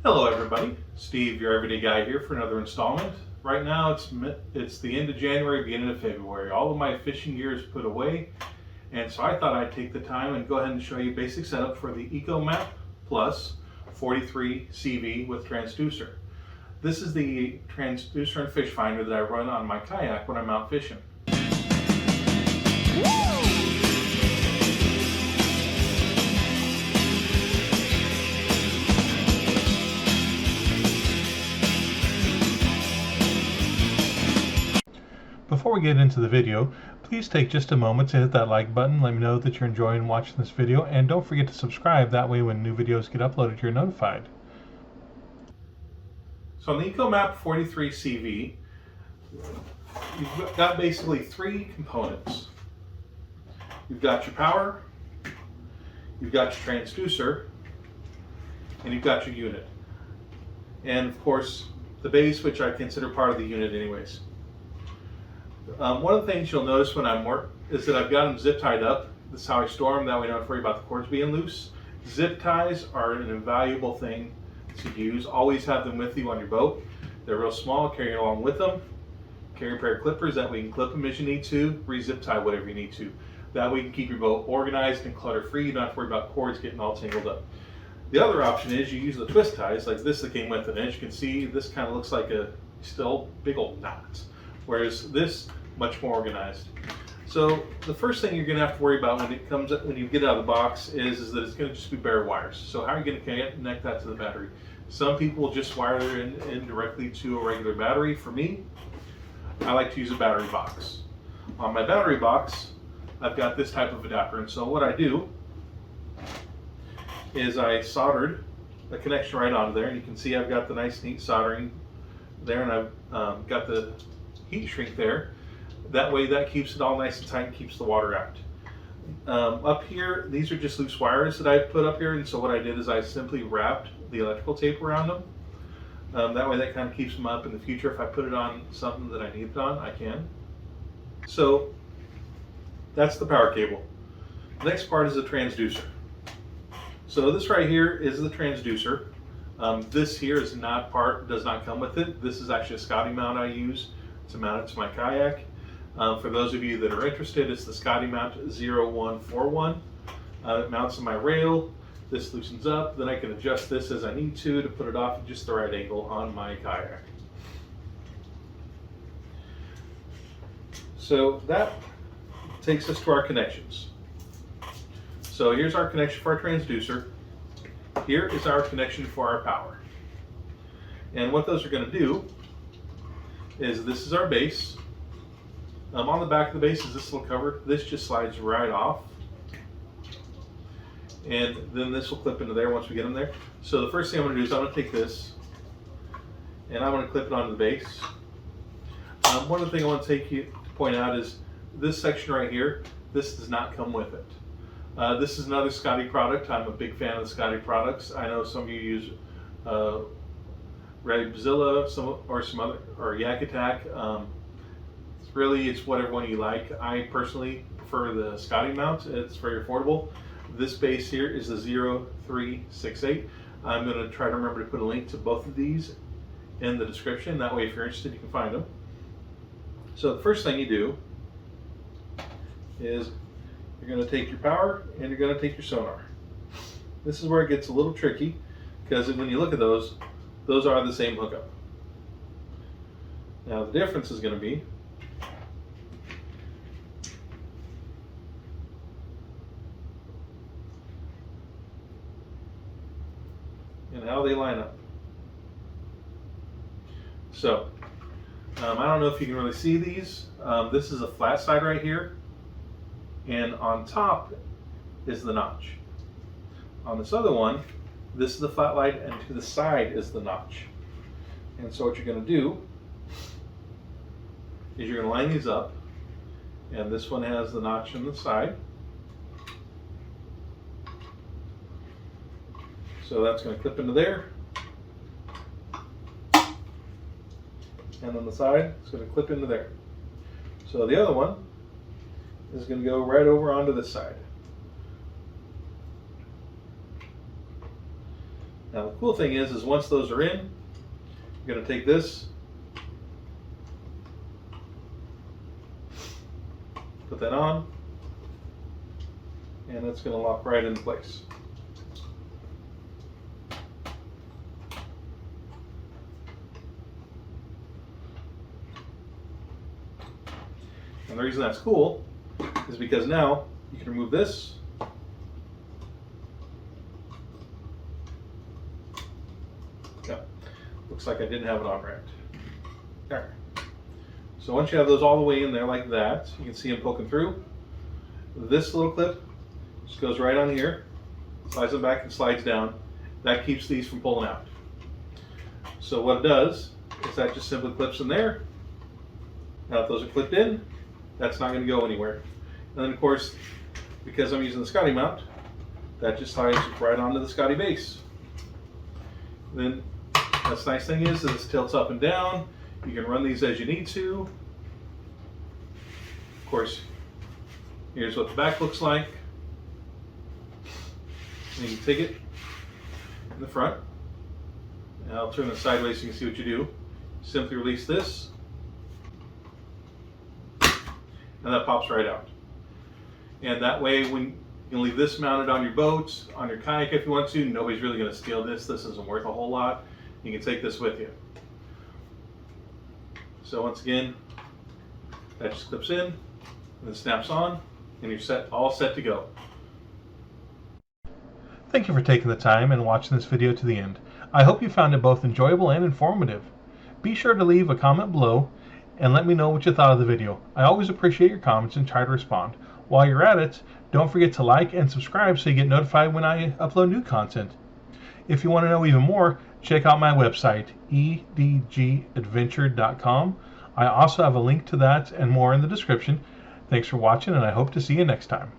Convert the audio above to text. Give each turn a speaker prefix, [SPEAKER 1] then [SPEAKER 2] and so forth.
[SPEAKER 1] Hello everybody, Steve, your everyday guy here for another installment. Right now it's the end of January, beginning of February. All of my fishing gear is put away, and so I thought I'd take the time and go ahead and show you basic setup for the Echomap Plus 43 CV with transducer. This is the transducer and fish finder that I run on my kayak when I'm out fishing. Before we get into the video, please take just a moment to hit that like button. Let me know that you're enjoying watching this video, and don't forget to subscribe. That way when new videos get uploaded, you're notified. So on the Echomap 43 CV, you've got basically three components. You've got your power, you've got your transducer, and you've got your unit. And of course, the base, which I consider part of the unit anyways. One of the things you'll notice when I'm is that I've got them zip tied up. This is how I store them, that way I don't have to worry about the cords being loose. Zip ties are an invaluable thing to use. Always have them with you on your boat. They're real small, carry along with them. Carry a pair of clippers, that way you can clip them as you need to, re-zip tie whatever you need to. That way you can keep your boat organized and clutter-free. You don't have to worry about cords getting all tangled up. The other option is you use the twist ties, like this that came with it. As you can see, this kind of looks like a still big old knot, whereas this much more organized. So the first thing you're going to have to worry about when you get out of the box is that it's going to just be bare wires. So how are you going to connect that to the battery? Some people just wire it in directly to a regular battery. For me, I like to use a battery box. On my battery box, I've got this type of adapter, and so what I do is I soldered a connection right onto there, and you can see I've got the nice neat soldering there, and I've got the heat shrink there. That way that keeps it all nice and tight and keeps the water out. Up here, these are just loose wires that I put up here, and so what I did is I simply wrapped the electrical tape around them. That way that kind of keeps them up in the future. If I put it on something that I need it on, I can. So that's the power cable. The next part is the transducer. So this right here is the transducer. This here is does not come with it. This is actually a Scotty mount I use to mount it to my kayak. For those of you that are interested, it's the Scotty mount 0141. It mounts on my rail. This loosens up, then I can adjust this as I need to put it off at just the right angle on my kayak. So that takes us to our connections. So here's our connection for our transducer. Here is our connection for our power. And what those are going to do is this is our base. On the back of the base is this little cover. This just slides right off. And then this will clip into there once we get them there. So the first thing I'm going to do is I'm going to take this and I'm going to clip it onto the base. One of the things I want to point out is this section right here, this does not come with it. This is another Scotty product. I'm a big fan of the Scotty products. I know some of you use Rebzilla or Yak Attack. It's whatever one you like. I personally prefer the Scotty mount. It's very affordable. This base here is the 0368. I'm going to try to remember to put a link to both of these in the description. That way if you're interested you can find them. So the first thing you do is you're going to take your power and you're going to take your sonar. This is where it gets a little tricky, because when you look at those are the same hookup. Now the difference is going to be and how they line up. So I don't know if you can really see these. This is a flat side right here, and on top is the notch. On this other one, this is the flat light, and to the side is the notch. And so what you're going to do is you're going to line these up, and this one has the notch on the side. So that's going to clip into there. And on the side, it's going to clip into there. So the other one is going to go right over onto this side. Now the cool thing is once those are in, you're going to take this, put that on, and it's going to lock right into place. And the reason that's cool is because now you can remove this. Yeah, looks like I didn't have it on right. There. So once you have those all the way in there like that, you can see them poking through. This little clip just goes right on here, slides them back and slides down. That keeps these from pulling out. So what it does is that just simply clips in there. Now if those are clipped in, that's not going to go anywhere. And then of course, because I'm using the Scotty mount, that just ties right onto the Scotty base. Then that's the nice thing is this tilts up and down. You can run these as you need to. Of course, here's what the back looks like. And you can take it in the front. And I'll turn it sideways so you can see what you do. Simply release this. And that pops right out. And that way, when you can leave this mounted on your boat, on your kayak if you want to, nobody's really going to steal this. This isn't worth a whole lot. You can take this with you. So once again, that just clips in, and then snaps on, and you're all set to go. Thank you for taking the time and watching this video to the end. I hope you found it both enjoyable and informative. Be sure to leave a comment below and let me know what you thought of the video. I always appreciate your comments and try to respond. While you're at it, don't forget to like and subscribe so you get notified when I upload new content. If you want to know even more, check out my website, edgadventure.com. I also have a link to that and more in the description. Thanks for watching, and I hope to see you next time.